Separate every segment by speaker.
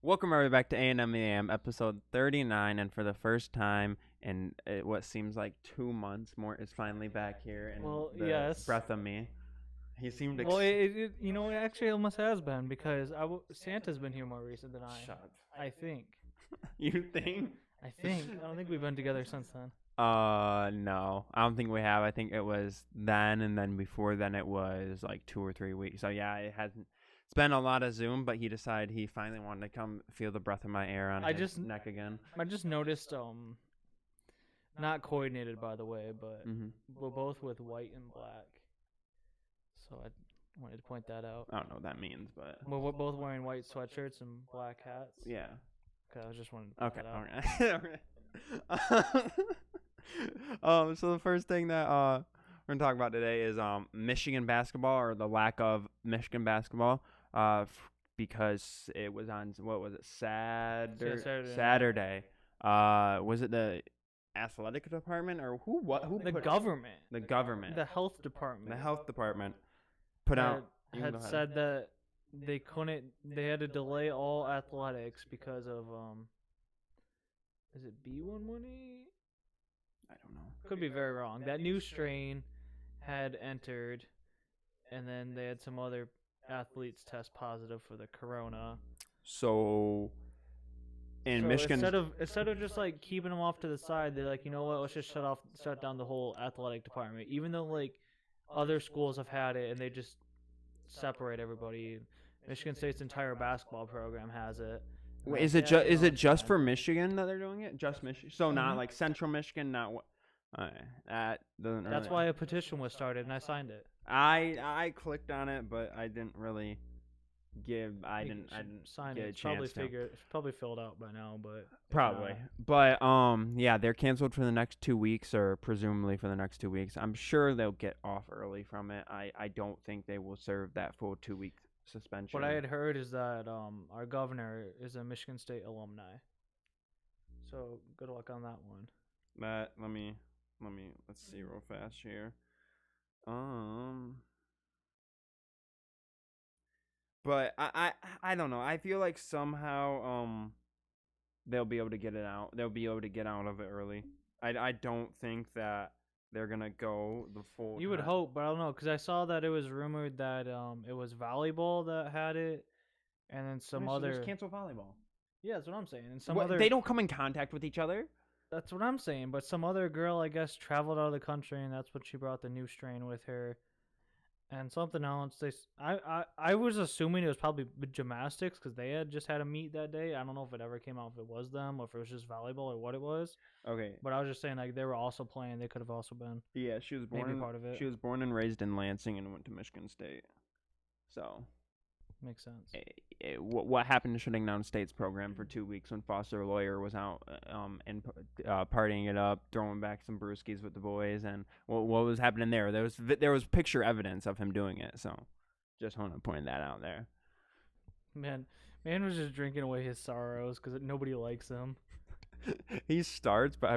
Speaker 1: Welcome everybody back to A&M episode 39, and for the first time in what seems like 2 months, Mort is finally back here, and
Speaker 2: yes.
Speaker 1: breath of me. He seemed
Speaker 2: it actually almost has been because Santa's been here more recent than I.
Speaker 1: Shut up.
Speaker 2: I think.
Speaker 1: You think?
Speaker 2: I don't think we've been together since then.
Speaker 1: No, I don't think we have. I think it was then, and then before then it was like 2 or 3 weeks. So yeah, it hasn't. It's been a lot of Zoom, but he decided he finally wanted to come feel the breath of my air on his neck again.
Speaker 2: I just noticed, not coordinated by the way, but we're both with white and black. So I wanted to point that out.
Speaker 1: I don't know what that means, but
Speaker 2: we're both wearing white sweatshirts and black hats.
Speaker 1: Yeah.
Speaker 2: Okay, I was just wanting to point that
Speaker 1: out. Okay. So the first thing that we're gonna talk about today is Michigan basketball, or the lack of Michigan basketball. Because it was on, what was it, Saturday. Was it the athletic department or who
Speaker 2: the government?
Speaker 1: The government.
Speaker 2: The health department.
Speaker 1: The health department put out
Speaker 2: had said that they had to delay all athletics because of is it B118?
Speaker 1: I don't know.
Speaker 2: Could be very wrong. That new strain had entered, and then they had some other athletes test positive for the corona.
Speaker 1: So Michigan,
Speaker 2: instead of just like keeping them off to the side, they're like, you know what, let's just shut down the whole athletic department. Even though like other schools have had it and they just separate everybody. Michigan State's entire basketball program has it.
Speaker 1: Wait, is it just for Michigan that they're doing it? Just Michigan? So not like Central Michigan, not what? That doesn't.
Speaker 2: That's why a petition was started, and I signed it.
Speaker 1: I clicked on it, but I didn't really I didn't
Speaker 2: sign
Speaker 1: get
Speaker 2: it.
Speaker 1: A chance
Speaker 2: It's probably filled out by now, but
Speaker 1: probably. But yeah, they're canceled for the next 2 weeks, or presumably for the next 2 weeks. I'm sure they'll get off early from it. I don't think they will serve that full 2-week suspension.
Speaker 2: What I had heard is that our governor is a Michigan State alumni, so good luck on that one.
Speaker 1: Let's see real fast here. But I don't know. I feel like somehow they'll be able to get it out. They'll be able to get out of it early. I don't think that they're gonna go the full.
Speaker 2: You would hope, but I don't know, because I saw that it was rumored that it was volleyball that had it, and then some other.
Speaker 1: Just cancel volleyball.
Speaker 2: Yeah, that's what I'm saying. And other.
Speaker 1: They don't come in contact with each other.
Speaker 2: That's what I'm saying. But some other girl, I guess, traveled out of the country, and that's what she brought the new strain with her. And something else. I was assuming it was probably gymnastics because they had just had a meet that day. I don't know if it ever came out if it was them or if it was just volleyball or what it was.
Speaker 1: Okay.
Speaker 2: But I was just saying, like, they were also playing. They could have also been.
Speaker 1: Yeah, she was born.
Speaker 2: Maybe part of it.
Speaker 1: She was born and raised in Lansing and went to Michigan State. So.
Speaker 2: Makes sense.
Speaker 1: What happened to shutting down State's program for 2 weeks when Foster Lawyer was out and partying it up, throwing back some brewskis with the boys, and what was happening there? There was picture evidence of him doing it. So, just want to point that out there.
Speaker 2: Man was just drinking away his sorrows because nobody likes him.
Speaker 1: He starts, but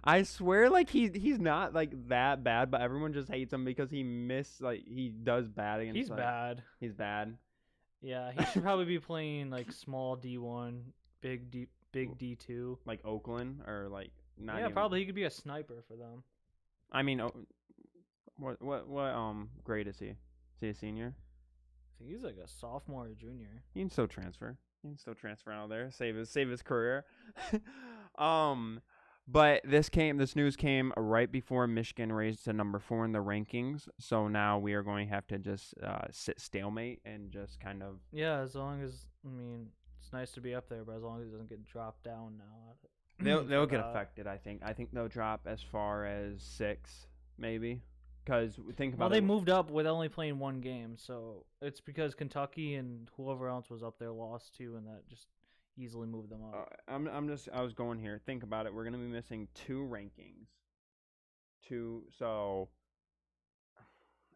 Speaker 1: I swear, like he's not like that bad, but everyone just hates him because he does bad against.
Speaker 2: He's bad.
Speaker 1: He's bad.
Speaker 2: Yeah, he should probably be playing like small D1, big D2,
Speaker 1: like Oakland, or like not.
Speaker 2: Yeah, probably he could be a sniper for them.
Speaker 1: I mean, what grade is he? Is he a senior?
Speaker 2: I think he's like a sophomore or junior.
Speaker 1: He can still transfer. Out there, save his career. But this news came right before Michigan raised to number 4 in the rankings. So now we are going to have to just sit stalemate and just kind of.
Speaker 2: Yeah, as long as it's nice to be up there, but as long as it doesn't get dropped down now.
Speaker 1: They'll get affected. I think they'll drop as far as 6, maybe. Because think about.
Speaker 2: Well, they moved up with only playing 1 game, so it's because Kentucky and whoever else was up there lost 2, and that just easily moved them up.
Speaker 1: I was going here. Think about it. We're going to be missing 2 rankings. So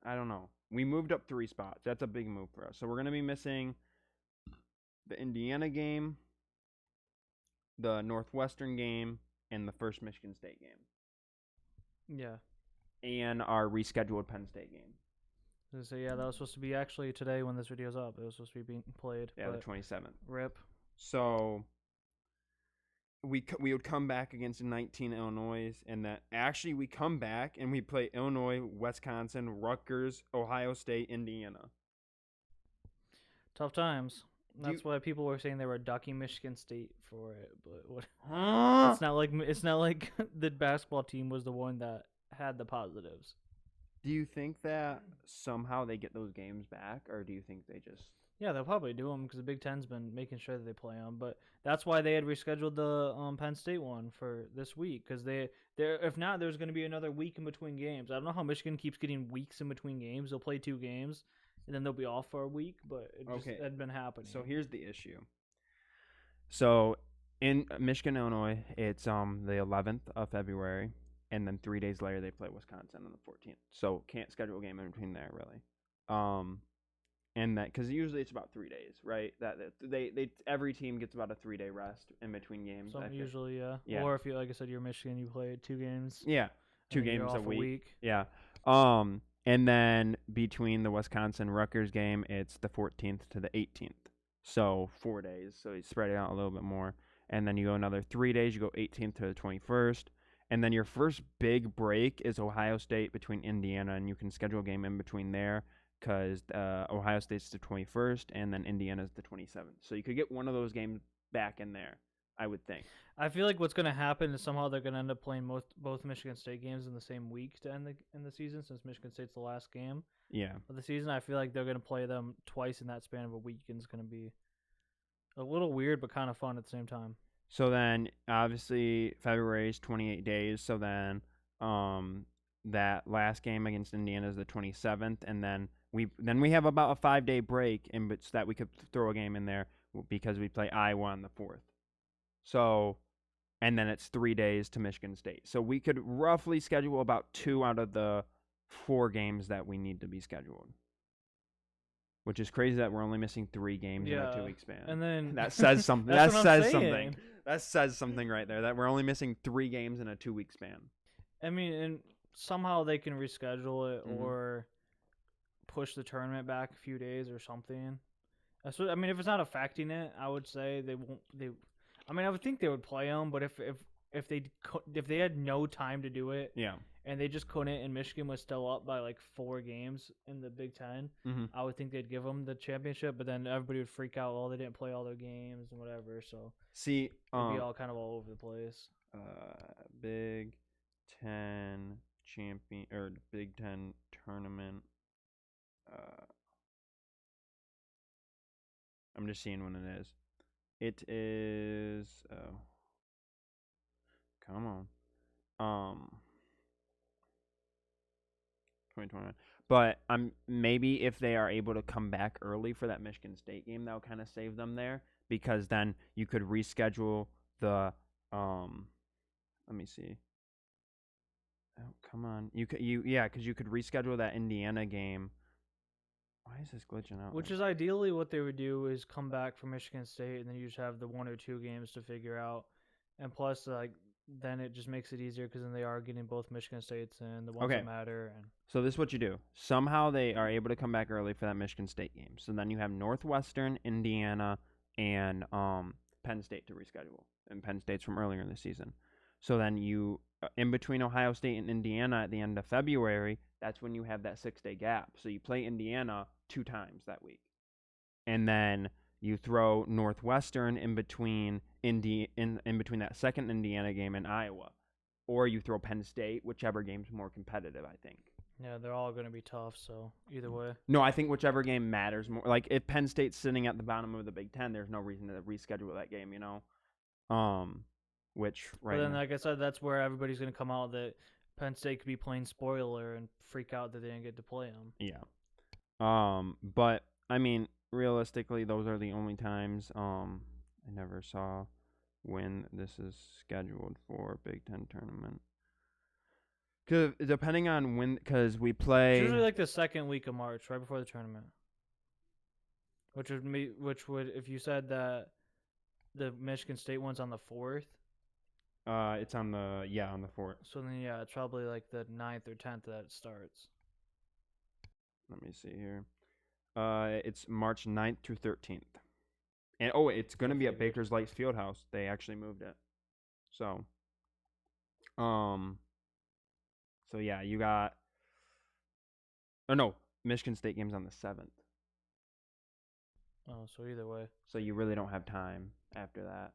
Speaker 1: I don't know. We moved up 3 spots. That's a big move for us. So we're going to be missing the Indiana game, the Northwestern game, and the first Michigan State game.
Speaker 2: Yeah.
Speaker 1: And our rescheduled Penn State game.
Speaker 2: So yeah, that was supposed to be actually today when this video's up. It was supposed to be being played.
Speaker 1: Yeah, the 27th.
Speaker 2: Rip.
Speaker 1: So we would come back against 19 Illinois, and that actually we come back and we play Illinois, Wisconsin, Rutgers, Ohio State, Indiana.
Speaker 2: Tough times.
Speaker 1: Do you,
Speaker 2: That's why people were saying they were ducking Michigan State for it, but what?
Speaker 1: huh?
Speaker 2: It's not like the basketball team was the one that had the positives.
Speaker 1: Do you think that somehow they get those games back, or do you think they just?
Speaker 2: Yeah, they'll probably do them because the Big Ten's been making sure that they play them. But that's why they had rescheduled the Penn State one for this week because if not, there's going to be another week in between games. I don't know how Michigan keeps getting weeks in between games. They'll play 2 games and then they'll be off for a week, but it just had been happening.
Speaker 1: So here's the issue. So in Michigan, Illinois, it's the 11th of February, and then 3 days later they play Wisconsin on the 14th. So can't schedule a game in between there really. And that because usually it's about 3 days, right? That they every team gets about a 3-day rest in between games.
Speaker 2: So usually, yeah.
Speaker 1: Yeah.
Speaker 2: Or if you, like I said, you're Michigan, you play 2 games.
Speaker 1: Yeah, 2
Speaker 2: and then you're
Speaker 1: games
Speaker 2: off
Speaker 1: a week. Yeah. And then between the Wisconsin Rutgers game, it's the 14th to the 18th. So 4 days. So you spread it out a little bit more. And then you go another 3 days. You go 18th to the 21st. And then your first big break is Ohio State between Indiana, and you can schedule a game in between there because Ohio State's the 21st, and then Indiana's the 27th. So you could get one of those games back in there, I would think.
Speaker 2: I feel like what's going to happen is somehow they're going to end up playing both Michigan State games in the same week to end the season, since Michigan State's the last game of the season. I feel like they're going to play them twice in that span of a week, and it's going to be a little weird but kind of fun at the same time.
Speaker 1: So then, obviously, February is 28 days. So then, that last game against Indiana is the 27th, and then we have about a 5-day break in which that we could throw a game in there because we play Iowa on the 4th. So, and then it's 3 days to Michigan State. So we could roughly schedule about 2 out of the 4 games that we need to be scheduled. Which is crazy that we're only missing 3 games in a 2-week span.
Speaker 2: And then
Speaker 1: that says something.
Speaker 2: That's
Speaker 1: that
Speaker 2: what I'm
Speaker 1: says
Speaker 2: saying.
Speaker 1: something. That says something right there. That we're only missing 3 games in a 2-week span.
Speaker 2: I mean, and somehow they can reschedule it
Speaker 1: Mhm.
Speaker 2: or push the tournament back a few days or something. That's what, I mean, if it's not affecting it, I would say they won't. I mean, I would think they would play them, but if they had no time to do it,
Speaker 1: Yeah.
Speaker 2: and they just couldn't, and Michigan was still up by like 4 games in the Big Ten, I would think they'd give them the championship. But then everybody would freak out. Oh, they didn't play all their games and whatever. So
Speaker 1: See,
Speaker 2: it'd be all kind of all over the place.
Speaker 1: Big Ten champion or Big Ten tournament. I'm just seeing when it is. It is. Oh, come on. 2021. But maybe if they are able to come back early for that Michigan State game, that'll kind of save them there because then you could reschedule the. Let me see. Oh, come on. Because you could reschedule that Indiana game. Why is this glitching out?
Speaker 2: Which is ideally what they would do is come back from Michigan State, and then you just have the 1 or 2 games to figure out. And plus, like, then it just makes it easier because then they are getting both Michigan States and the ones that matter. And
Speaker 1: so this is what you do. Somehow they are able to come back early for that Michigan State game. So then you have Northwestern, Indiana, and Penn State to reschedule. And Penn State's from earlier in the season. So then you, in between Ohio State and Indiana at the end of February, that's when you have that 6-day gap. So you play Indiana 2 times that week. And then you throw Northwestern in between in between that second Indiana game and Iowa. Or you throw Penn State, whichever game's more competitive, I think.
Speaker 2: Yeah, they're all going to be tough, so either way.
Speaker 1: No, I think whichever game matters more. Like, if Penn State's sitting at the bottom of the Big Ten, there's no reason to reschedule that game, you know? Which, right
Speaker 2: But then,
Speaker 1: now,
Speaker 2: like I said, that's where everybody's going to come out that Penn State could be playing spoiler and freak out that they didn't get to play them.
Speaker 1: Yeah. But, I mean, realistically, those are the only times I never saw when this is scheduled for Big Ten tournament. Cause depending on when, because we play.
Speaker 2: It's usually like the second week of March, right before the tournament. Which would, if you said that the Michigan State one's on the 4th.
Speaker 1: It's on the 4th.
Speaker 2: So then, yeah, it's probably like the 9th or 10th that it starts.
Speaker 1: Let me see here. It's March 9th through 13th. And it's gonna be at Baker's Lakes Fieldhouse. They actually moved it. So, so yeah, you got. Oh no, Michigan State game's on the 7th.
Speaker 2: Oh, so either way.
Speaker 1: So you really don't have time after that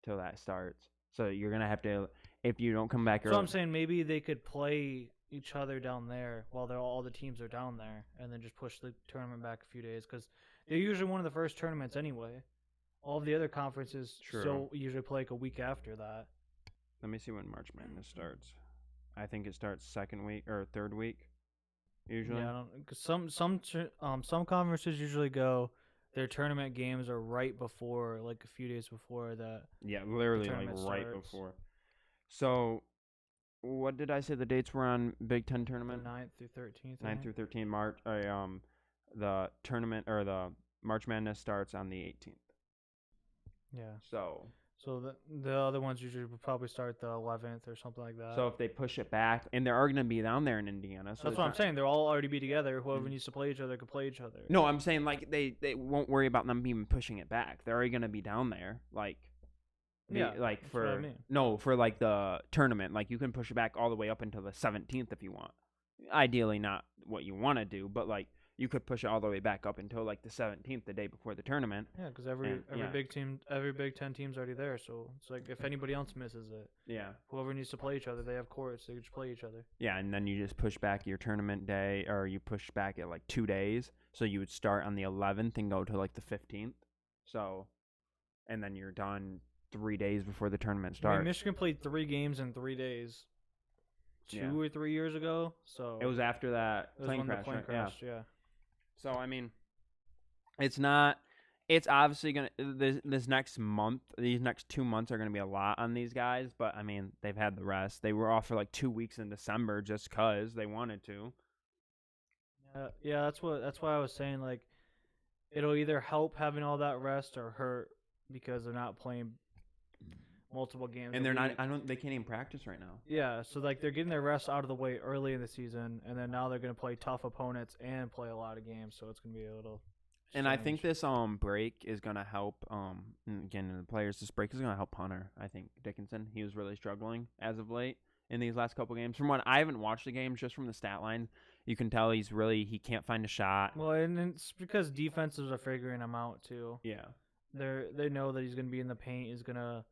Speaker 1: till that starts. So you're gonna have to, if you don't come back early.
Speaker 2: So I'm saying maybe they could play each other down there while all the teams are down there, and then just push the tournament back a few days because they're usually one of the first tournaments anyway. All of the other conferences still usually play like a week after that.
Speaker 1: Let me see when March Madness starts. I think it starts second week or third week. Usually.
Speaker 2: Yeah, cause some conferences usually go. Their tournament games are right before, like a few days before that.
Speaker 1: Yeah, literally like right before. So, what did I say the dates were on Big Ten tournament?
Speaker 2: The 9th through 13th.
Speaker 1: 9th through 13th March. The tournament or the March Madness starts on the 18th.
Speaker 2: Yeah.
Speaker 1: So
Speaker 2: the other ones usually would probably start the 11th or something like that.
Speaker 1: So if they push it back, and they're going to be down there in Indiana. So
Speaker 2: that's what I'm saying. They'll all already be together. Whoever needs to play each other can play each other.
Speaker 1: No, I'm saying like they won't worry about them even pushing it back. They're already going to be down there. Like,
Speaker 2: yeah,
Speaker 1: like
Speaker 2: that's
Speaker 1: for
Speaker 2: what I mean.
Speaker 1: No, for like the tournament, like you can push it back all the way up until the 17th if you want. Ideally, not what you want to do, but like you could push it all the way back up until like the 17th, the day before the tournament.
Speaker 2: Yeah, because every Big Ten team's already there, so it's like if anybody else misses it, whoever needs to play each other, they have courts, they can just play each other.
Speaker 1: Yeah, and then you just push back your tournament day, or you push back it like 2 days, so you would start on the 11th and go to like the 15th. So, and then you're done 3 days before the tournament starts.
Speaker 2: I mean, Michigan played 3 games in 3 days. 2 or 3 years ago, so
Speaker 1: it was after that plane crash.
Speaker 2: Yeah.
Speaker 1: So I mean, it's obviously gonna this next month. These next 2 months are gonna be a lot on these guys, but I mean they've had the rest. They were off for like 2 weeks in December just cause they wanted to.
Speaker 2: Yeah, that's why I was saying like, it'll either help having all that rest or hurt because they're not playing multiple games.
Speaker 1: And they're not. They can't even practice right now.
Speaker 2: Yeah, so like they're getting their rest out of the way early in the season, and then now they're gonna play tough opponents and play a lot of games, so it's gonna be a little.
Speaker 1: And I think this break is gonna help. Again, the players. This break is gonna help Hunter. I think Dickinson. He was really struggling as of late in these last couple games. From what I haven't watched the games, just from the stat line, you can tell he can't find a shot.
Speaker 2: Well, and it's because defenses are figuring him out too.
Speaker 1: Yeah.
Speaker 2: They know that he's gonna be in the paint. He's gonna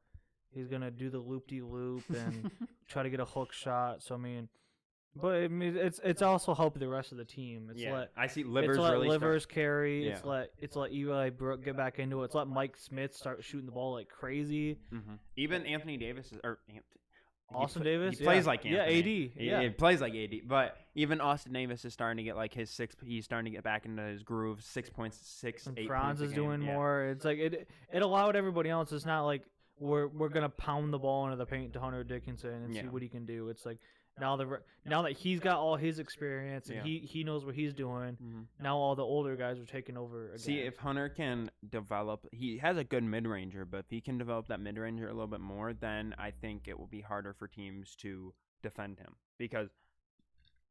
Speaker 2: do the loop-de-loop and try to get a hook shot. So I mean, it's also helped the rest of the team.
Speaker 1: I see Livers
Speaker 2: carry. It's let Eli Brooke get back into it. It's let Mike Smith start shooting the ball like crazy.
Speaker 1: Mm-hmm. Even Anthony Davis
Speaker 2: Austin Davis.
Speaker 1: He plays like Anthony.
Speaker 2: Yeah, AD.
Speaker 1: He plays like AD. But even Austin Davis is starting to get like he's starting to get back into his groove. 6 points, 6, 8 points.
Speaker 2: Franz is doing more. It's like it allowed everybody else. It's not like we're gonna pound the ball into the paint to Hunter Dickinson and see what he can do. It's like now that he's got all his experience and he knows what he's doing. Mm-hmm. Now all the older guys are taking over again.
Speaker 1: See, if Hunter can develop, he has a good mid-ranger, but if he can develop that mid-ranger a little bit more, then I think it will be harder for teams to defend him because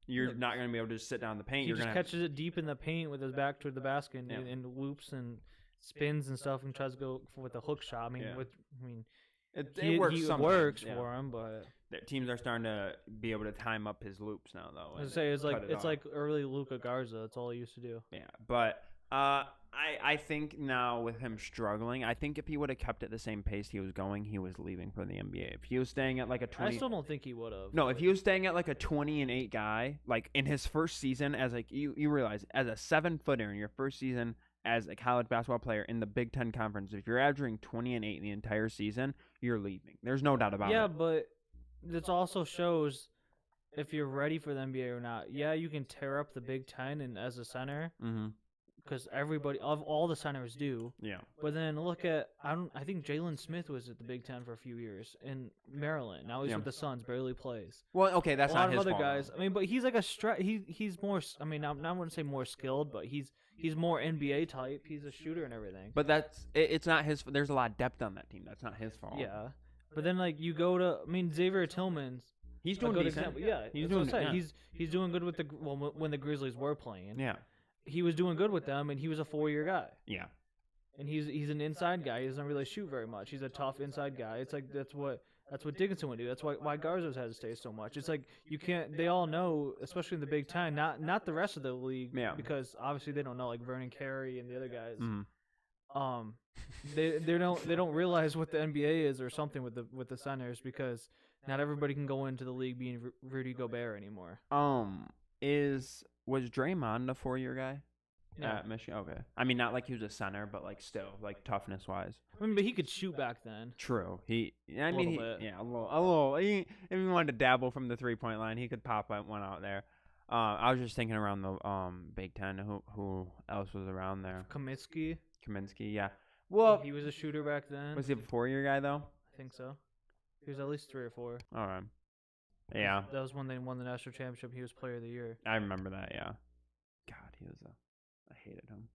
Speaker 1: you're not going to be able to just sit down in the paint.
Speaker 2: He catches it deep in the paint with his back toward the basket and loops and spins and stuff and tries to go with a hook shot. It works for him, but
Speaker 1: teams are starting to be able to time up his loops now, though.
Speaker 2: It's like early Luka Garza. That's all he used to do.
Speaker 1: Yeah, but I think now with him struggling, I think if he would have kept at the same pace he was going, he was leaving for the NBA. If he was staying at like a 20,
Speaker 2: I still don't think he would have.
Speaker 1: No, if he was staying at like a 20-8 guy, like in his first season as like you realize as a 7-footer in your first season as a college basketball player in the Big Ten Conference, if you're averaging 20-8 the entire season, you're leaving. There's no doubt about it.
Speaker 2: Yeah, but this also shows if you're ready for the NBA or not. Yeah, you can tear up the Big Ten and as a center, because everybody of all the centers do.
Speaker 1: Yeah.
Speaker 2: But then look at I think Jalen Smith was at the Big Ten for a few years in Maryland. Now he's with the Suns, barely plays.
Speaker 1: Well, okay, that's not his fault.
Speaker 2: A lot of other guys. I mean, but he's like he's more. I mean, I wouldn't say more skilled, but he's more NBA type. He's a shooter and everything.
Speaker 1: But it's not his. There's a lot of depth on that team. That's not his fault.
Speaker 2: Yeah. But then like you go to Xavier Tillman's.
Speaker 1: He's doing decent.
Speaker 2: He's doing. He's doing good with when the Grizzlies were playing.
Speaker 1: Yeah.
Speaker 2: He was doing good with them, and he was a 4-year guy.
Speaker 1: Yeah.
Speaker 2: and he's an inside guy. He doesn't really shoot very much. He's a tough inside guy. It's like that's what Dickinson would do. That's why Garza's had to stay so much. It's like you can't. They all know, especially in the Big Ten, not the rest of the league,
Speaker 1: Yeah.
Speaker 2: because obviously they don't know, like Vernon Carey and the other guys.
Speaker 1: Mhm.
Speaker 2: They don't realize what the NBA is or something with the centers, because not everybody can go into the league being Rudy Gobert anymore.
Speaker 1: Was Draymond a 4-year guy
Speaker 2: Yeah.
Speaker 1: at Michigan? Okay. I mean, not like he was a center, but like still, like toughness wise.
Speaker 2: I mean, but he could shoot back then.
Speaker 1: True. I
Speaker 2: A
Speaker 1: mean,
Speaker 2: little bit.
Speaker 1: yeah, a little. If he wanted to dabble from the 3-point line, he could pop one out there. I was just thinking around the Big Ten. Who else was around there?
Speaker 2: Kaminsky.
Speaker 1: Kaminsky, yeah. Well,
Speaker 2: He was a shooter back then.
Speaker 1: was he a 4-year guy though?
Speaker 2: I think so. He was at least 3 or 4.
Speaker 1: All right. Yeah,
Speaker 2: That was when they won the national championship. He was player of the year.
Speaker 1: I remember that. Yeah. God, I hated him.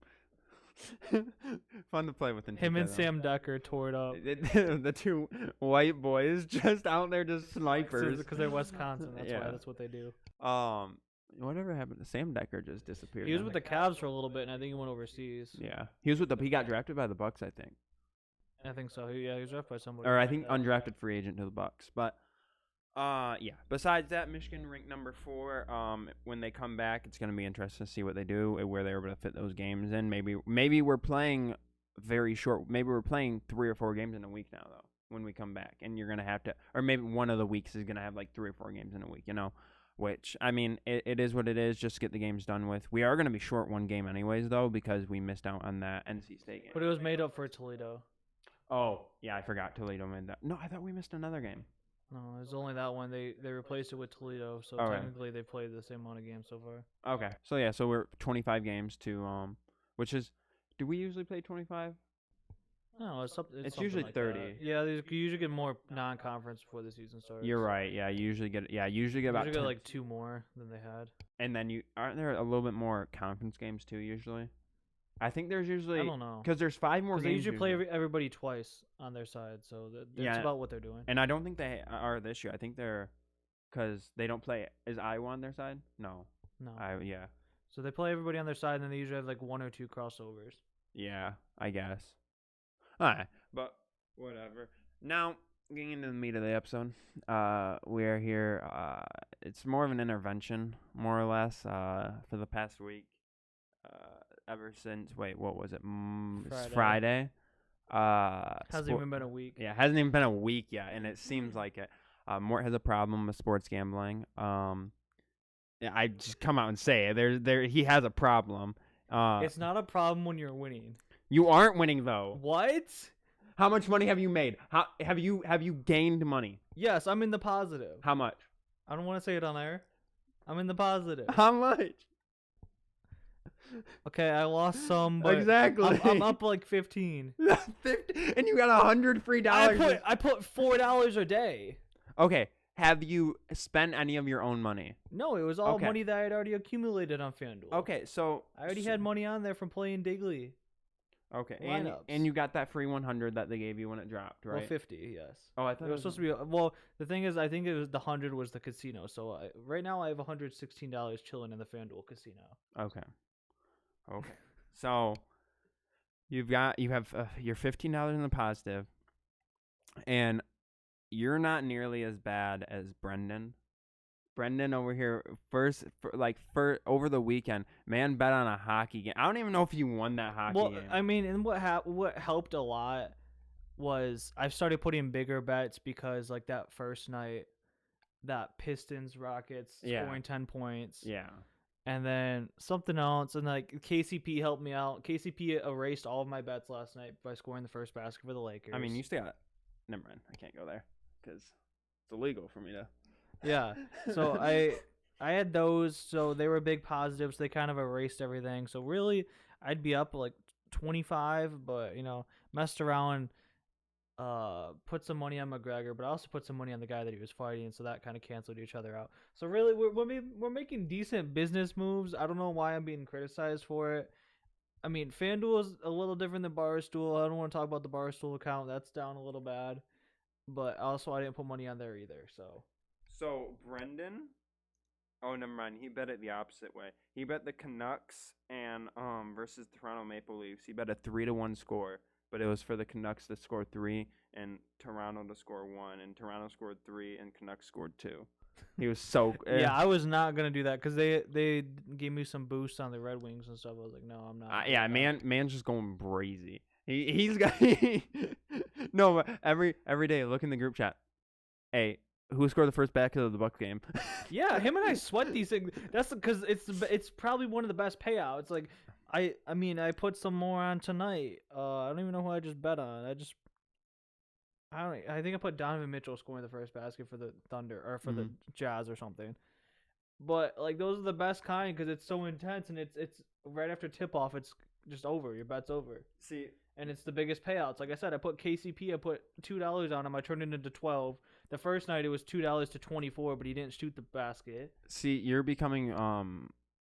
Speaker 1: Fun to play with.
Speaker 2: Him and Sam Decker tore it up.
Speaker 1: The two white boys just out there just snipers.
Speaker 2: Because they're Wisconsin. That's
Speaker 1: Yeah.
Speaker 2: why. That's what they do.
Speaker 1: Whatever happened to Sam Decker? Just disappeared.
Speaker 2: He was with the Cavs for a little bit, and I think he went overseas.
Speaker 1: Yeah, he got drafted by the Bucks, I think,
Speaker 2: I think so. He was drafted by somebody.
Speaker 1: or I
Speaker 2: like
Speaker 1: think
Speaker 2: that.
Speaker 1: undrafted free agent to the Bucks. But yeah. Besides that, Michigan ranked number 4. When they come back, it's gonna be interesting to see what they do and where they're able to fit those games in. Maybe we're playing very short. Maybe we're playing 3 or 4 games in a week now, though. When we come back, and you're gonna have to, or maybe one of the weeks is gonna have like 3 or 4 games in a week. Which, I mean, it is what it is. Just get the games done with. We are going to be short 1 game anyways, though, because we missed out on that NC State game.
Speaker 2: But it was made up for Toledo.
Speaker 1: Oh, yeah, I forgot Toledo made that. No, I thought we missed another game.
Speaker 2: No, it was only that one. They replaced it with Toledo, so
Speaker 1: All right.
Speaker 2: technically they played the same amount of games so far.
Speaker 1: Okay. So, yeah, we're 25 games to, which is, do we usually play 25?
Speaker 2: No, it's something
Speaker 1: usually
Speaker 2: like
Speaker 1: 30.
Speaker 2: that. Yeah, you usually get more non-conference before the season starts.
Speaker 1: You're right. Yeah, you usually get about
Speaker 2: Usually
Speaker 1: 10.
Speaker 2: get like 2 more than they had.
Speaker 1: And then aren't there a little bit more conference games, too, usually? I think there's usually,
Speaker 2: I don't know.
Speaker 1: because there's 5 more
Speaker 2: Because
Speaker 1: games.
Speaker 2: they usually play everybody twice on their side, so that's about what they're doing.
Speaker 1: And I don't think they are this year. I think they're, because they don't play. Is Iowa on their side? No.
Speaker 2: No.
Speaker 1: Yeah.
Speaker 2: So they play everybody on their side, and then they usually have like 1 or 2 crossovers.
Speaker 1: Yeah, I guess. Alright, but whatever. Now, getting into the meat of the episode, we are here. It's more of an intervention, more or less, for the past week. Ever since, what was it? It's Friday.
Speaker 2: Hasn't even been a week.
Speaker 1: Yeah, hasn't even been a week yet, and it seems like it. Mort has a problem with sports gambling. Yeah, I just come out and say it. He has a problem.
Speaker 2: It's not a problem when you're winning.
Speaker 1: You aren't winning though.
Speaker 2: What?
Speaker 1: How much money have you made? How have you gained money?
Speaker 2: Yes, I'm in the positive.
Speaker 1: How much?
Speaker 2: I don't want to say it on air. I'm in the positive.
Speaker 1: How much?
Speaker 2: Okay, I lost some, but
Speaker 1: exactly.
Speaker 2: I'm up like 15.
Speaker 1: 50, and you got $100 free dollars.
Speaker 2: I put $4 a day.
Speaker 1: Okay. Have you spent any of your own money?
Speaker 2: No, it was all money that I had already accumulated on FanDuel.
Speaker 1: Okay, so
Speaker 2: I already had money on there from playing Digley.
Speaker 1: Okay,
Speaker 2: lineups.
Speaker 1: and you got that free 100 that they gave you when it dropped, right?
Speaker 2: Well, 50, yes.
Speaker 1: Oh, I thought
Speaker 2: it was supposed to be. Well, the thing is, I think it was the 100 was the casino. So right now I have $116 chilling in the FanDuel casino.
Speaker 1: Okay. So you have your $15 in the positive, and you're not nearly as bad as Brendan. Brendan over here over the weekend, man bet on a hockey game. I don't even know if you won that hockey game.
Speaker 2: Well, I mean, and what helped a lot was I started putting bigger bets because like that first night, that Pistons Rockets scoring 10 points.
Speaker 1: Yeah.
Speaker 2: And then something else, and like KCP helped me out. KCP erased all of my bets last night by scoring the first basket for the Lakers.
Speaker 1: I mean, you still got. Never mind. I can't go there because it's illegal for me to.
Speaker 2: Yeah. So I had those, so they were big positives. They kind of erased everything. So really, I'd be up like 25, but messed around. Put some money on McGregor, but I also put some money on the guy that he was fighting, so that kind of canceled each other out. So really, we're making decent business moves. I don't know why I'm being criticized for it. I mean, FanDuel is a little different than Barstool. I don't want to talk about the Barstool account. That's down a little bad. But also, I didn't put money on there either. So
Speaker 1: Brendan Oh, never mind. He bet it the opposite way. He bet the Canucks and versus the Toronto Maple Leafs. He bet a 3-1 score, but it was for the Canucks to score 3 and Toronto to score 1, and Toronto scored 3 and Canucks scored 2. He was so
Speaker 2: Yeah, I was not gonna do that because they gave me some boost on the Red Wings and stuff. I was like, no, I'm not.
Speaker 1: yeah, man's just going brazy. He's got no, but every day look in the group chat. Hey, who scored the first back of the Bucks game?
Speaker 2: Yeah, him and I sweat these things. That's because it's probably one of the best payouts. Like, I mean, I put some more on tonight. I don't even know who I just bet on. I think I put Donovan Mitchell scoring the first basket for the Thunder or for the Jazz or something. But like those are the best kind because it's so intense and it's right after tip off. It's just over. Your bet's over.
Speaker 1: See,
Speaker 2: and it's the biggest payouts. Like I said, I put KCP. I put $2 on him. I turned it into 12. The first night it was $2 to 24, but he didn't shoot the basket.
Speaker 1: See, you're becoming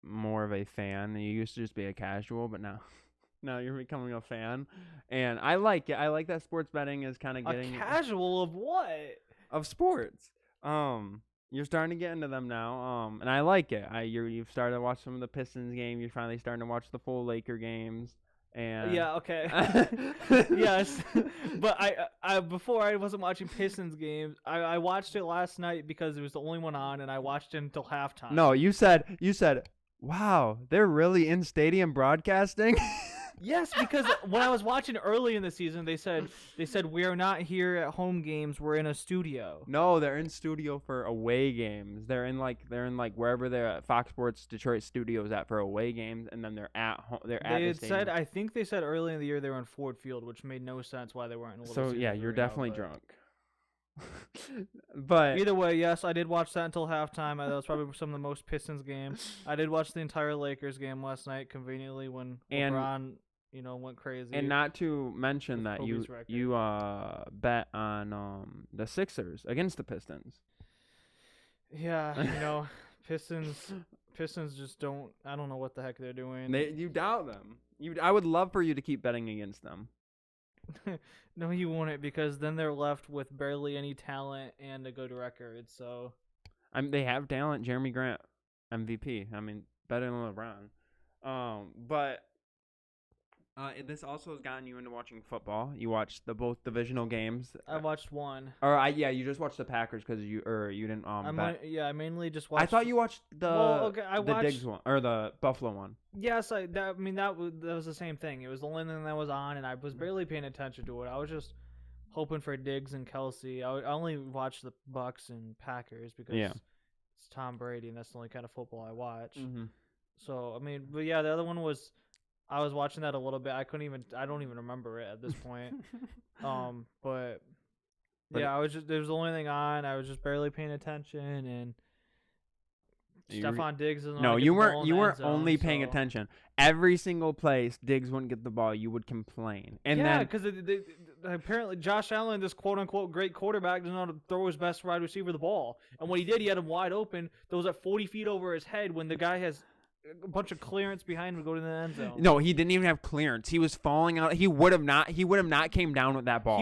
Speaker 1: more of a fan. You used to just be a casual, but now you're becoming a fan, and I like it. I like that sports betting is kind of getting
Speaker 2: a casual of what?
Speaker 1: Of sports. You're starting to get into them now. And I like it. You've started to watch some of the Pistons game. You're finally starting to watch the full Laker games. And
Speaker 2: yeah, okay. Yes, but I before I wasn't watching Pistons games. I watched it last night because it was the only one on, and I watched it until halftime.
Speaker 1: No, you said, wow, they're really in stadium broadcasting.
Speaker 2: Yes, because when I was watching early in the season, they said we are not here at home games. We're in a studio.
Speaker 1: No, they're in studio for away games. They're in like wherever they're at Fox Sports Detroit studios at for away games, and then they're at home.
Speaker 2: I think they said early in the year they were in Ford Field, which made no sense why they weren't in a little.
Speaker 1: So yeah, you're definitely
Speaker 2: but
Speaker 1: drunk. But
Speaker 2: either way, yes, I did watch that until halftime. That was probably some of the most Pistons games. I did watch the entire Lakers game last night, conveniently when LeBron, went crazy.
Speaker 1: And not to mention that you bet on the Sixers against the Pistons.
Speaker 2: Yeah, Pistons just don't. I don't know what the heck they're doing.
Speaker 1: You doubt them. I would love for you to keep betting against them.
Speaker 2: No, you won't, because then they're left with barely any talent and a good record. So,
Speaker 1: they have talent. Jeremy Grant, MVP. I mean, better than LeBron. But this also has gotten you into watching football. You watched both divisional games.
Speaker 2: I watched one.
Speaker 1: Or you just watched the Packers because you didn't bet.
Speaker 2: I mainly just watched.
Speaker 1: I thought you watched the Diggs one or the Buffalo one.
Speaker 2: Yes, that was the same thing. It was the only thing that was on, and I was barely paying attention to it. I was just hoping for Diggs and Kelsey. I only watched the Bucks and Packers because it's Tom Brady, and that's the only kind of football I watch.
Speaker 1: Mm-hmm.
Speaker 2: So but yeah, the other one was. I was watching that a little bit. I don't even remember it at this point. But yeah, there was the only thing on. I was just barely paying attention, and Stephon Diggs is
Speaker 1: you weren't only paying attention. Every single place Diggs wouldn't get the ball, you would complain. And
Speaker 2: because apparently Josh Allen, this quote unquote great quarterback, doesn't know how to throw his best wide receiver the ball. And what he did, he had him wide open. Those at 40 feet over his head when the guy has a bunch of clearance behind him to go to the end zone.
Speaker 1: No, he didn't even have clearance. He was falling out. He would have not came down with that ball.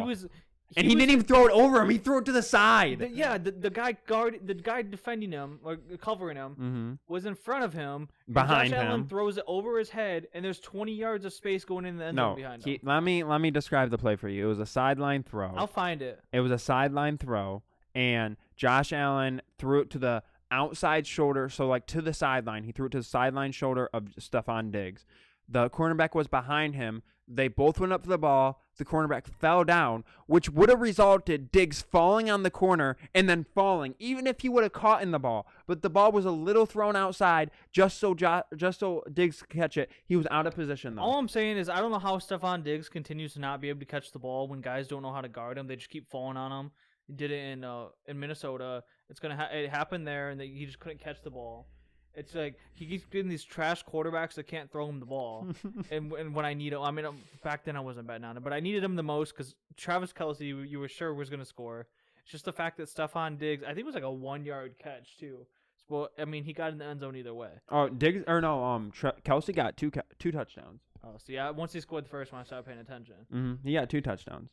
Speaker 1: He didn't even throw it over him. He threw it to the side.
Speaker 2: The guy defending him or covering him was in front of him.
Speaker 1: Behind
Speaker 2: Josh
Speaker 1: him.
Speaker 2: Allen throws it over his head, and there's 20 yards of space going in the end zone behind him.
Speaker 1: Let me describe the play for you. It was a sideline throw.
Speaker 2: I'll find it.
Speaker 1: It was a sideline throw, and Josh Allen threw it to the outside shoulder, so like to the sideline. He threw it to the sideline shoulder of Stephon Diggs. The cornerback was behind him. They both went up for the ball. The cornerback fell down, which would have resulted Diggs falling on the corner and then falling, even if he would have caught in the ball. But the ball was a little thrown outside just so Diggs could catch it. He was out of position, though.
Speaker 2: All I'm saying is I don't know how Stephon Diggs continues to not be able to catch the ball when guys don't know how to guard him. They just keep falling on him. He did it in Minnesota. It happened there, and he just couldn't catch the ball. It's like he keeps getting these trash quarterbacks that can't throw him the ball. and when I need him, I mean, back then I wasn't betting on it, but I needed him the most because Travis Kelce, you were sure was going to score. It's just the fact that Stephon Diggs, I think it was like a 1-yard catch too. Well, I mean, he got in the end zone either way.
Speaker 1: Oh, Kelce got two touchdowns.
Speaker 2: Oh, so yeah, once he scored the first one, I started paying attention.
Speaker 1: Mm-hmm. He got 2 touchdowns.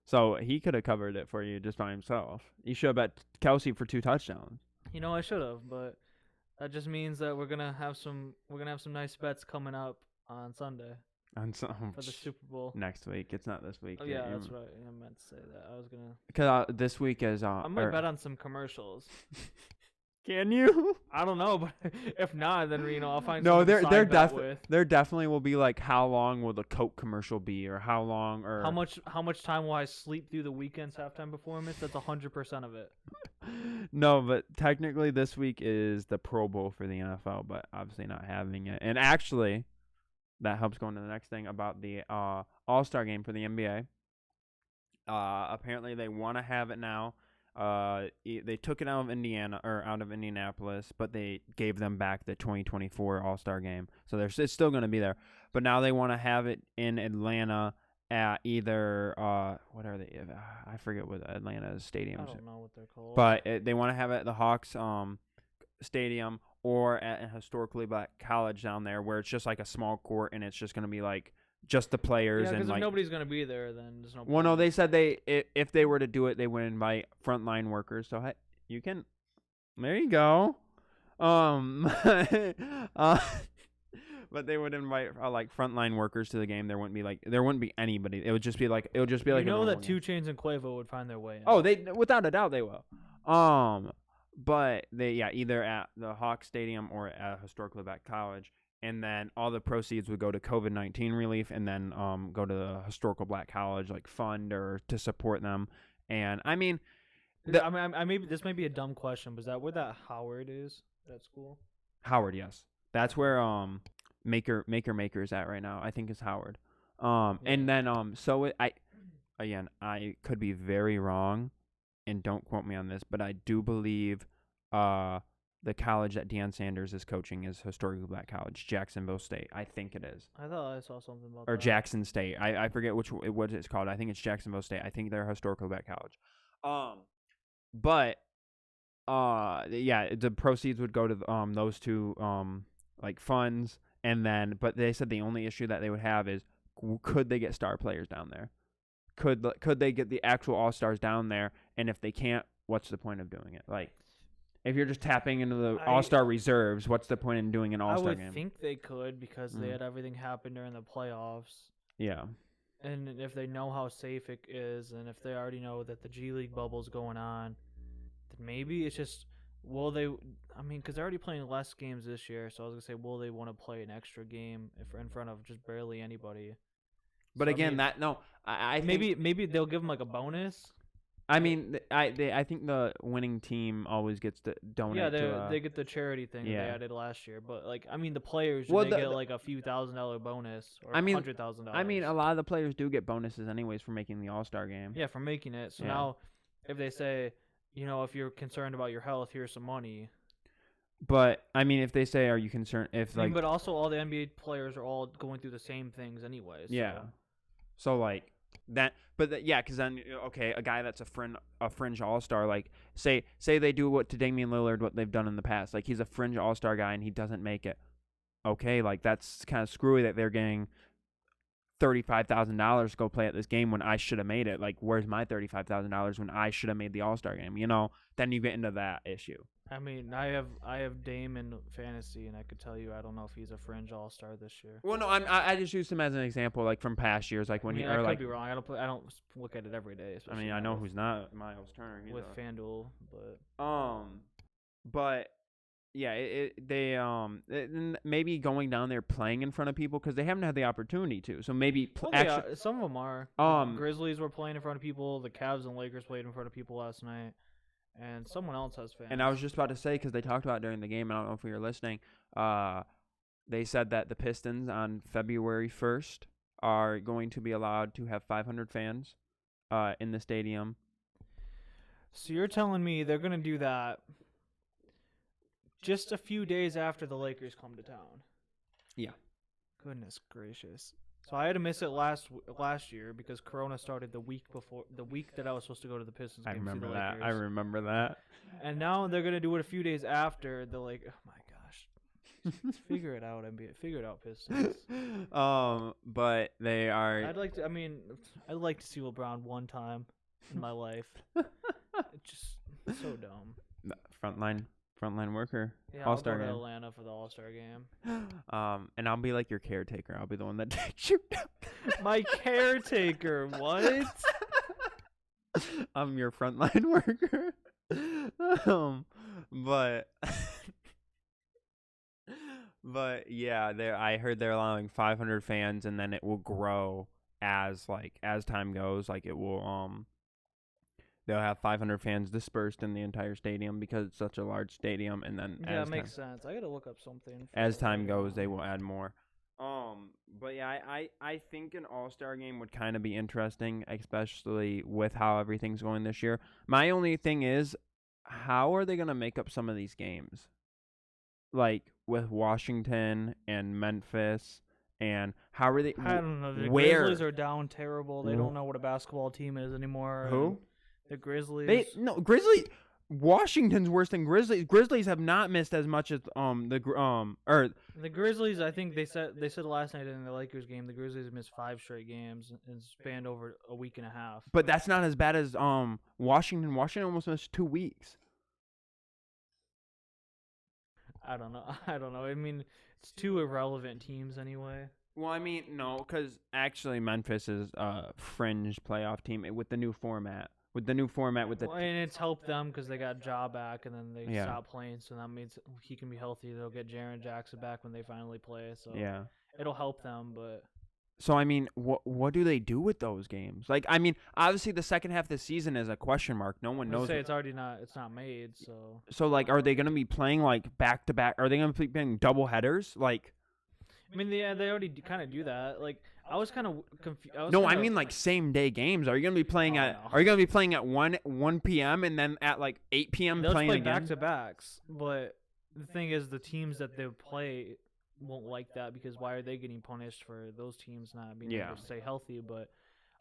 Speaker 1: So he could have covered it for you just by himself. You should have bet Kelce for 2 touchdowns.
Speaker 2: I should have, but That just means that we're gonna have some nice bets coming up on Sunday
Speaker 1: On some
Speaker 2: for the Super Bowl.
Speaker 1: next week. It's not this week.
Speaker 2: Oh yeah, that's right. I meant to say that. I was gonna.
Speaker 1: Because this week is
Speaker 2: I might bet on some commercials.
Speaker 1: Can you?
Speaker 2: I don't know, but if not, then I'll find.
Speaker 1: No,
Speaker 2: there
Speaker 1: there definitely will be like how long will the Coke commercial be, or how long, or
Speaker 2: how much time will I sleep through the weekend's halftime performance? That's 100% of it.
Speaker 1: No, but technically this week is the Pro Bowl for the NFL, but obviously not having it. And actually, that helps go into the next thing about the All-Star game for the NBA. Apparently they want to have it now. They took it out of Indianapolis, but they gave them back the 2024 All-Star game. So it's still going to be there. But now they want to have it in Atlanta at either what are they? I forget what Atlanta's stadium is.
Speaker 2: I don't know what they're called.
Speaker 1: But they want to have it at the Hawks stadium or at a historically black college down there, where it's just like a small court and it's just going to be like just the players.
Speaker 2: Yeah,
Speaker 1: and
Speaker 2: because
Speaker 1: like,
Speaker 2: if nobody's gonna be there, then there's no point.
Speaker 1: well, no, they said if they were to do it, they would invite frontline workers. So hey, you can. There you go. But they would invite like frontline workers to the game. There wouldn't be anybody. It would just be like
Speaker 2: You know that
Speaker 1: game.
Speaker 2: 2 Chainz and Quavo would find their way in.
Speaker 1: Oh, they without a doubt they will. But they either at the Hawks Stadium or at a historically black college. And then all the proceeds would go to COVID-19 relief, and then go to the historical black college like fund or to support them. And I mean,
Speaker 2: maybe this may be a dumb question, but is that where that Howard is? That school?
Speaker 1: Howard, yes, that's where Maker is at right now. I think it's Howard. And then I could be very wrong, and don't quote me on this, but I do believe the college that Deion Sanders is coaching is historically black college, Jacksonville State. I think it is.
Speaker 2: I thought I saw something about that.
Speaker 1: Or Jackson State. I forget what it's called. I think it's Jacksonville State. I think they're a historically black college. But the proceeds would go to those two like funds, and then but they said the only issue that they would have is could they get star players down there? Could they get the actual all-stars down there? And if they can't, what's the point of doing it? Like, if you're just tapping into the all-star reserves, what's the point in doing an all-star game?
Speaker 2: I would think they could because they had everything happen during the playoffs.
Speaker 1: Yeah.
Speaker 2: And if they know how safe it is, and if they already know that the G League bubble's going on, then maybe it's just, will they, I mean, because they're already playing less games this year, so I was going to say, will they want to play an extra game in front of just barely anybody?
Speaker 1: But so, again, I think
Speaker 2: maybe they'll give them like a bonus.
Speaker 1: I mean, I think the winning team always gets to donate.
Speaker 2: Yeah, they get the charity thing that they added last year. But like, I mean, the players they get like a few $1,000 bonus or $100,000.
Speaker 1: I mean, a lot of the players do get bonuses anyways for making the All-Star game.
Speaker 2: Yeah, for making it. So now, if they say, if you're concerned about your health, here's some money.
Speaker 1: But I mean, if they say, are you concerned? But
Speaker 2: also all the NBA players are all going through the same things anyways.
Speaker 1: Yeah. So like. Because then a guy that's a fringe all-star, like say they do to Damian Lillard what they've done in the past, like he's a fringe all-star guy and he doesn't make it. Okay, like that's kind of screwy that they're getting $35,000 to go play at this game when I should have made it. Like, where's my $35,000 when I should have made the All-Star game? Then you get into that issue.
Speaker 2: I mean, I have Dame in fantasy, and I could tell you I don't know if he's a fringe all-star this year.
Speaker 1: Well, no, I just used him as an example, like from past years, like when
Speaker 2: I could be wrong. I don't look at it every day.
Speaker 1: I mean, I know who's not Miles Turner
Speaker 2: with FanDuel,
Speaker 1: but yeah, they maybe going down there playing in front of people because they haven't had the opportunity to. So maybe
Speaker 2: some of them are. Grizzlies were playing in front of people. The Cavs and Lakers played in front of people last night. And someone else has fans.
Speaker 1: And I was just about to say, because they talked about it during the game, I don't know if you were listening, they said that the Pistons on February 1st are going to be allowed to have 500 fans in the stadium.
Speaker 2: So you're telling me they're going to do that just a few days after the Lakers come to town?
Speaker 1: Yeah.
Speaker 2: Goodness gracious. So I had to miss it last year because Corona started the week that I was supposed to go to the Pistons game.
Speaker 1: I remember that.
Speaker 2: And now they're gonna do it a few days after the Oh my gosh, figure it out, NBA. Figure it out, Pistons.
Speaker 1: But they are.
Speaker 2: I'd like to see LeBron one time in my life. It's just so dumb.
Speaker 1: Frontline Frontline worker.
Speaker 2: Yeah,
Speaker 1: All Star
Speaker 2: I'll go to
Speaker 1: game.
Speaker 2: Atlanta for the All-Star game.
Speaker 1: And I'll be like your caretaker. I'll be the one that takes you down.
Speaker 2: My caretaker, what?
Speaker 1: I'm your frontline worker. um, but but yeah, there I heard they're allowing 500 fans, and then it will grow as time goes. Like it will they'll have 500 fans dispersed in the entire stadium because it's such a large stadium, and then
Speaker 2: Yeah, it makes sense. I gotta look up something.
Speaker 1: as time goes, they will add more. But yeah, I think an All-Star game would kind of be interesting, especially with how everything's going this year. My only thing is, how are they gonna make up some of these games? Like with Washington and Memphis, and how are they?
Speaker 2: I don't know. The
Speaker 1: where?
Speaker 2: Grizzlies are down terrible. They don't know what a basketball team is anymore.
Speaker 1: Who?
Speaker 2: The Grizzlies.
Speaker 1: Grizzlies. Washington's worse than Grizzlies. Grizzlies have not missed as much as the
Speaker 2: Grizzlies. I think they said last night in the Lakers game the Grizzlies missed 5 straight games and spanned over a week and a half.
Speaker 1: But that's not as bad as Washington. Washington almost missed 2 weeks.
Speaker 2: I don't know. I mean, it's 2 irrelevant teams anyway.
Speaker 1: Well, I mean, no, because actually Memphis is a fringe playoff team with the new format. With the
Speaker 2: And it's helped them because they got Ja back and then they stopped playing, so that means he can be healthy. They'll get Jaren Jackson back when they finally play, so it'll help them. But
Speaker 1: so I mean, what do they do with those games? Like, I mean, obviously the second half of the season is a question mark. No one knows.
Speaker 2: It's not made.
Speaker 1: So like, are they gonna be playing like back to back? Are they gonna be playing double headers? Like,
Speaker 2: I mean, they already kind of do that. Like, I was kind of confused.
Speaker 1: I mean like same day games. Are you gonna be playing Are you gonna be playing at 1 p.m. and then at like 8 p.m.
Speaker 2: They'll
Speaker 1: playing
Speaker 2: play
Speaker 1: again?
Speaker 2: back to backs, but the thing is, the teams that they play won't like that because why are they getting punished for those teams not being able to stay healthy? But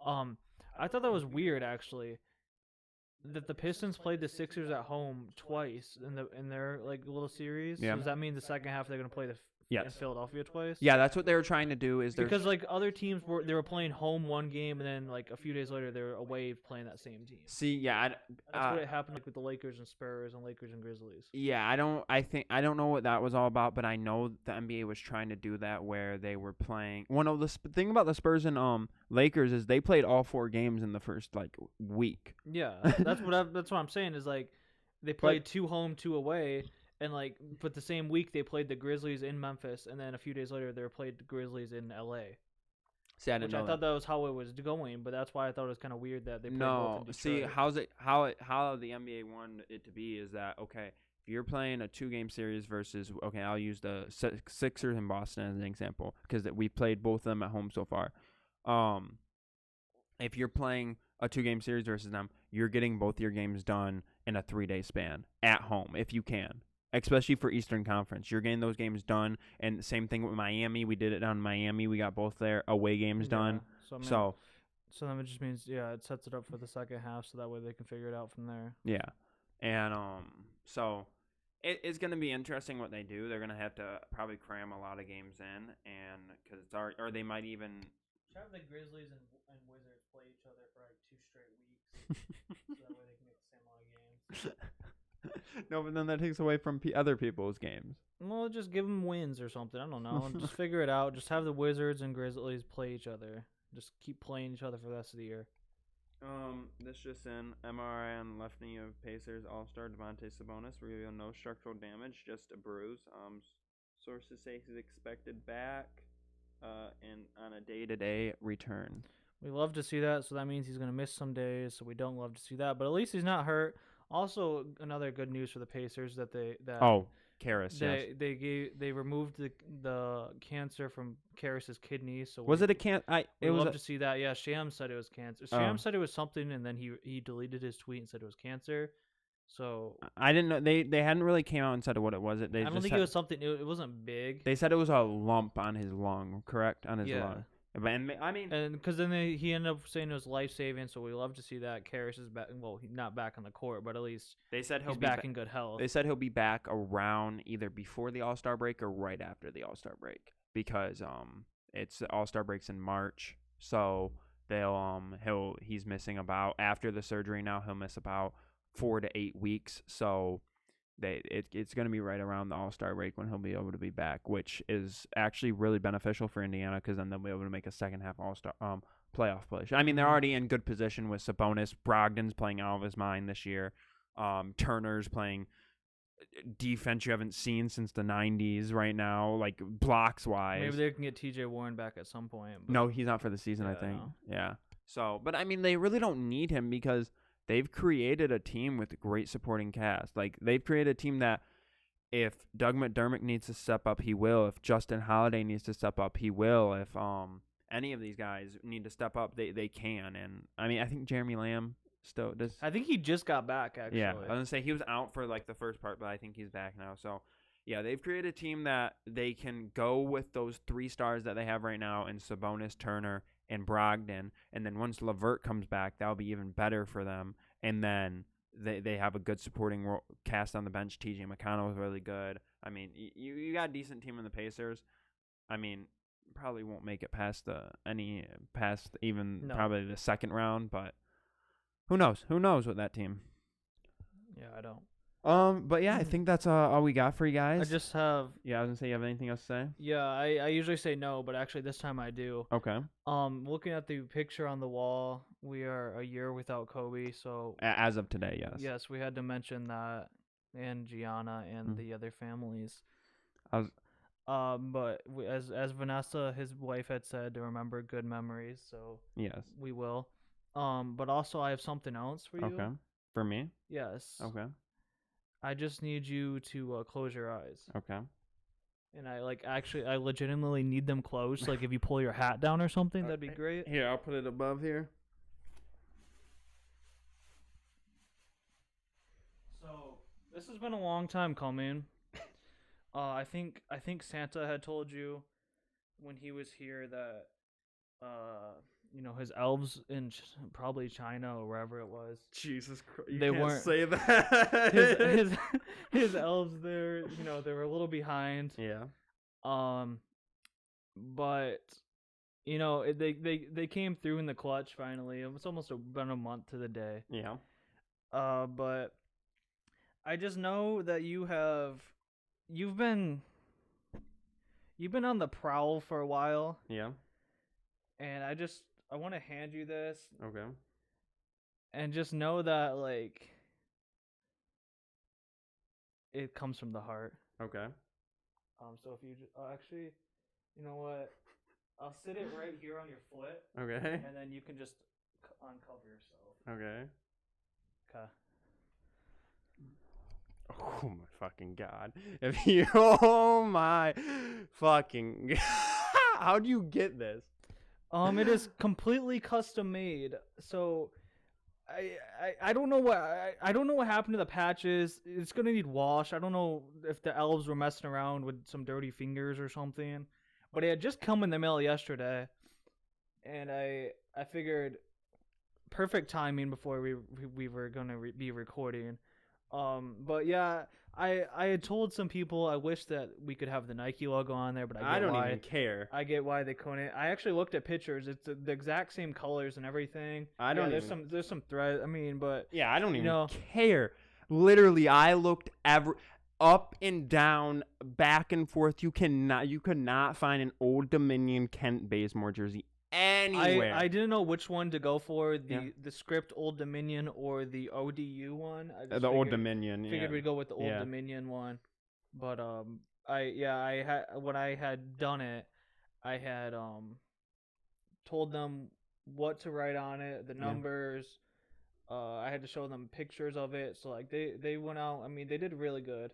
Speaker 2: I thought that was weird actually. That the Pistons played the Sixers at home twice in their like little series.
Speaker 1: Yeah.
Speaker 2: So does that mean the second half they're gonna play in Philadelphia twice?
Speaker 1: Yeah, that's what they were trying to do.
Speaker 2: Because like other teams they were playing home one game and then like a few days later they were away playing that same team.
Speaker 1: See, yeah,
Speaker 2: that's what it happened like with the Lakers and Spurs and Lakers and Grizzlies.
Speaker 1: Yeah, I don't know what that was all about, but I know the NBA was trying to do that where they were playing. One of the thing about the Spurs and Lakers is they played all 4 games in the first like week.
Speaker 2: Yeah, that's what I'm saying is like they played 2 home, 2 away. And like, but the same week they played the Grizzlies in Memphis, and then a few days later they played the Grizzlies in LA.
Speaker 1: See, I didn't know.
Speaker 2: I thought that was how it was going, but that's why I thought it was kind of weird that they played both in Detroit.
Speaker 1: See, how the NBA wanted it to be is that okay, if you're playing a 2-game series versus I'll use the Sixers in Boston as an example because we played both of them at home so far. If you're playing a 2-game series versus them, you're getting both your games done in a 3-day span at home if you can. Especially for Eastern Conference. You're getting those games done. And the same thing with Miami. We did it down in Miami. We got both their away games done. So
Speaker 2: then it just means, it sets it up for the second half so that way they can figure it out from there.
Speaker 1: Yeah. And so it's going to be interesting what they do. They're going to have to probably cram a lot of games in. And because or they might even
Speaker 2: have the Grizzlies and Wizards play each other for like 2 straight weeks. So that way they can get the same amount of games.
Speaker 1: No, but then that takes away from other people's games.
Speaker 2: Well, just give them wins or something. I don't know. Just figure it out. Just have the Wizards and Grizzlies play each other. Just keep playing each other for the rest of the year.
Speaker 1: This just in. MRI on left knee of Pacers All-Star Domantas Sabonis reveal no structural damage, just a bruise. Sources say he's expected back and on a day-to-day return.
Speaker 2: We love to see that, so that means he's going to miss some days, so we don't love to see that. But at least he's not hurt. Also, another good news for the Pacers that
Speaker 1: Karras,
Speaker 2: they removed the cancer from Karras' kidney. So
Speaker 1: was it a cancer?
Speaker 2: We love to see that. Yeah, Shams said it was cancer. Shams said it was something, and then he deleted his tweet and said it was cancer. So
Speaker 1: I didn't know they hadn't really came out and said what it was.
Speaker 2: I don't think it was something. It wasn't big.
Speaker 1: They said it was a lump on his lung, correct? On his lung. And I mean,
Speaker 2: and because then he ended up saying it was life-saving, so we love to see that. Karras is back. Well, he's not back on the court, but at least
Speaker 1: they said he's
Speaker 2: back in good health.
Speaker 1: They said he'll be back around either before the All-Star break or right after the All-Star break because it's the All-Star break's in March, so he's missing about after the surgery now he'll miss about 4 to 8 weeks. So it's going to be right around the All-Star break when he'll be able to be back, which is actually really beneficial for Indiana because then they'll be able to make a second half All-Star playoff push. I mean, they're already in good position with Sabonis. Brogdon's playing out of his mind this year. Turner's playing defense you haven't seen since the 90s right now, like blocks wise.
Speaker 2: Maybe they can get TJ Warren back at some point. But
Speaker 1: No, he's not for the season, I think. Yeah. So, but I mean, they really don't need him because they've created a team with a great supporting cast. Like, they've created a team that if Doug McDermott needs to step up, he will. If Justin Holiday needs to step up, he will. If any of these guys need to step up, they can. And, I mean, I think Jeremy Lamb still does.
Speaker 2: I think he just got back, actually.
Speaker 1: Yeah, I was going to say he was out for, like, the first part, but I think he's back now. So, yeah, they've created a team that they can go with those 3 stars that they have right now in Sabonis, Turner, and Brogdon, and then once LeVert comes back, that'll be even better for them. And then they have a good supporting cast on the bench. T.J. McConnell is really good. I mean, you got a decent team in the Pacers. I mean, probably won't make it past probably the second round, but who knows? Who knows with that team?
Speaker 2: Yeah, I don't.
Speaker 1: But yeah, I think that's all we got for you guys.
Speaker 2: I just have.
Speaker 1: Yeah, I was gonna say, you have anything else to say?
Speaker 2: Yeah, I usually say no, but actually this time I do.
Speaker 1: Okay.
Speaker 2: Looking at the picture on the wall, we are a year without Kobe, so
Speaker 1: As of today, yes.
Speaker 2: yes, we had to mention that, and Gianna and the other families. But as Vanessa, his wife, had said, to remember good memories, so
Speaker 1: yes,
Speaker 2: we will. But also I have something else for you.
Speaker 1: Okay. For me?
Speaker 2: Yes.
Speaker 1: Okay.
Speaker 2: I just need you to close your eyes.
Speaker 1: Okay.
Speaker 2: And I legitimately need them closed. Like if you pull your hat down or something, that'd be great.
Speaker 1: Here, I'll put it above here.
Speaker 2: So this has been a long time coming. I think Santa had told you when he was here that his elves in probably China or wherever it was.
Speaker 1: Jesus Christ!
Speaker 2: They
Speaker 1: can't
Speaker 2: weren't
Speaker 1: say that.
Speaker 2: his elves there. They were a little behind.
Speaker 1: Yeah.
Speaker 2: But they came through in the clutch finally. It's almost been a month to the day.
Speaker 1: Yeah.
Speaker 2: But I just know that you've been on the prowl for a while.
Speaker 1: Yeah.
Speaker 2: And I want to hand you this.
Speaker 1: Okay.
Speaker 2: And just know that, like, it comes from the heart.
Speaker 1: Okay.
Speaker 2: So if you actually, you know what? I'll sit it right here on your foot.
Speaker 1: Okay.
Speaker 2: And then you can just uncover yourself.
Speaker 1: Okay.
Speaker 2: Okay.
Speaker 1: Oh my fucking god! Oh my fucking! How'd you get this?
Speaker 2: It is completely custom made. So I don't know what happened to the patches. It's gonna need wash. I don't know if the elves were messing around with some dirty fingers or something. But it had just come in the mail yesterday, and I figured perfect timing before we were gonna be recording. But yeah, I had told some people I wish that we could have the Nike logo on there, but I
Speaker 1: don't even care.
Speaker 2: I get why they couldn't. I actually looked at pictures. It's the exact same colors and everything. There's some thread. I mean, but
Speaker 1: yeah, I don't even care. Literally, I looked up and down, back and forth. You could not find an Old Dominion Kent Bazemore jersey anywhere.
Speaker 2: I didn't know which one to go for, the script Old Dominion or the ODU one.
Speaker 1: Old Dominion.
Speaker 2: Figured we'd go with the Old Dominion one, but when I had done it, I had told them what to write on it, the numbers. I had to show them pictures of it, so like they went out. I mean, they did really good.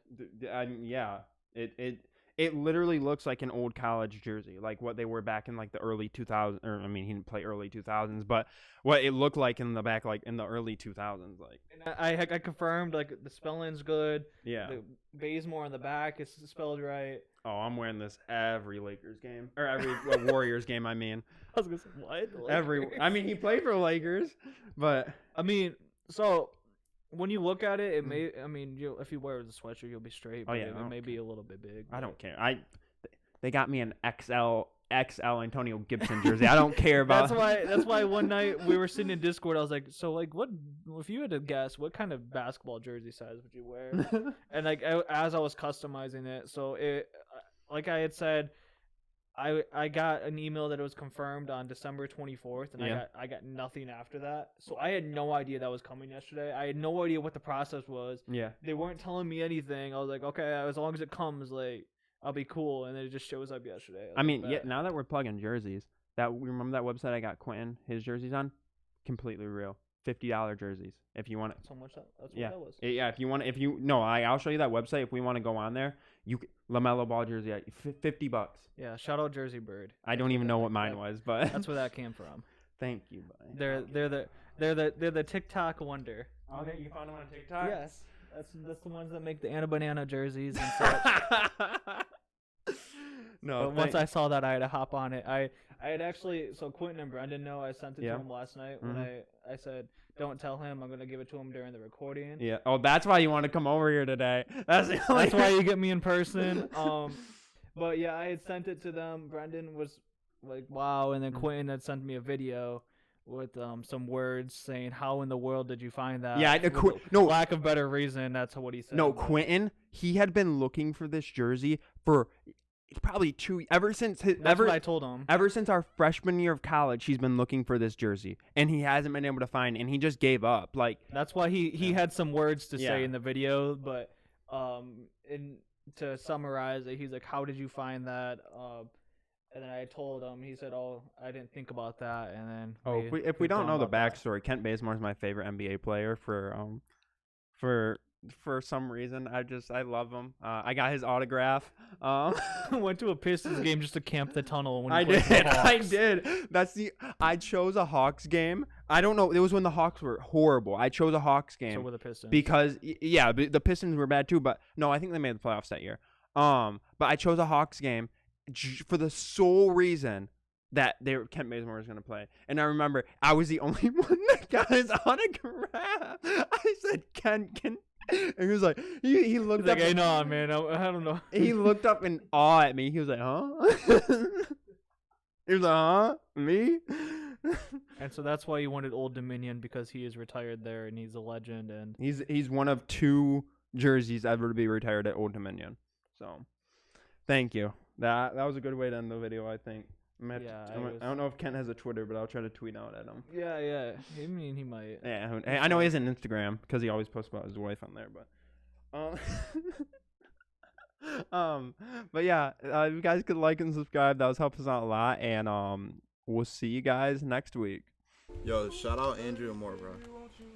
Speaker 1: It literally looks like an old college jersey, like what they were back in like the early 2000s. Or I mean, he didn't play early 2000s, but what it looked like in the back, like in the early 2000s, like.
Speaker 2: And I confirmed like the spelling's good.
Speaker 1: Yeah.
Speaker 2: The Bazemore on the back is spelled right.
Speaker 1: Oh, I'm wearing this every Lakers game or every Warriors game. I mean,
Speaker 2: I was gonna say what?
Speaker 1: I mean, he played for Lakers, but
Speaker 2: I mean, so. When you look at it, it may. I mean, if you wear the sweatshirt, you'll be straight. But it may be a little bit big.
Speaker 1: I don't care. They got me an XL XL Antonio Gibson jersey. I don't care about.
Speaker 2: That's why one night we were sitting in Discord. I was like, so like, what if you had to guess, what kind of basketball jersey size would you wear? And like as I was customizing it, so it, like I had said, I got an email that it was confirmed on December 24th, and I got nothing after that. So I had no idea that was coming yesterday. I had no idea what the process was.
Speaker 1: Yeah.
Speaker 2: They weren't telling me anything. I was like, okay, as long as it comes, like, I'll be cool. And then it just shows up yesterday.
Speaker 1: I mean, yeah. Now that we're plugging jerseys, remember that website I got Quentin his jerseys on, completely real. $50 jerseys if you want it.
Speaker 2: So much that's what that was.
Speaker 1: Yeah, I'll show you that website if we want to go on there. LaMelo Ball jersey at $50.
Speaker 2: Yeah, shout out Jersey Bird.
Speaker 1: I don't even know what mine was, but
Speaker 2: that's where that came from.
Speaker 1: Thank you, buddy.
Speaker 2: They're the TikTok wonder.
Speaker 1: Okay, you found them on TikTok?
Speaker 2: Yes. That's the ones that make the Anna Banana jerseys and such.
Speaker 1: No,
Speaker 2: but once I saw that, I had to hop on it. I had actually, so Quentin and Brendan know I sent it to him last night when I said, don't tell him, I'm going to give it to him during the recording.
Speaker 1: Yeah. Oh, that's why you want to come over here today. That's
Speaker 2: why you get me in person. But yeah, I had sent it to them. Brendan was like, wow. And then Quentin had sent me a video with some words saying, how in the world did you find that?
Speaker 1: Yeah,
Speaker 2: no lack of better reason. That's what he said.
Speaker 1: No, Quentin, he had been looking for this jersey for probably ever since
Speaker 2: what I told him.
Speaker 1: Ever since our freshman year of college, he's been looking for this jersey, and he hasn't been able to find it, and he just gave up. Like,
Speaker 2: that's why he had some words to say in the video, but to summarize it, he's like, how did you find that? And then I told him, he said, oh, I didn't think about that. And then
Speaker 1: if we don't know the backstory, Kent Bazemore is my favorite NBA player for some reason. I love him. I got his autograph.
Speaker 2: Went to a Pistons game just to camp the tunnel when
Speaker 1: I did. I chose a Hawks game. I don't know. It was when the Hawks were horrible. I chose a Hawks game.
Speaker 2: So were the Pistons.
Speaker 1: Because the Pistons were bad too, but no, I think they made the playoffs that year. But I chose a Hawks game for the sole reason that Kent Bazemore was going to play. And I remember I was the only one that got his autograph. I said, Kent. And he was like, he looked up.
Speaker 2: Like, hey, no, man, I don't know.
Speaker 1: He looked up in awe at me. He was like, huh? He was like, huh? Me?
Speaker 2: And so that's why he wanted Old Dominion, because he is retired there and he's a legend. And
Speaker 1: he's one of 2 jerseys ever to be retired at Old Dominion. So, thank you. That was a good way to end the video, I think. I don't know if Kent has a Twitter, but I'll try to tweet out at him.
Speaker 2: Yeah. I mean, he might.
Speaker 1: Yeah, I know he has an Instagram because he always posts about his wife on there. But, but yeah, you guys could like and subscribe. That was helping us out a lot, and we'll see you guys next week.
Speaker 3: Yo, shout out Andrew and MORT, bro.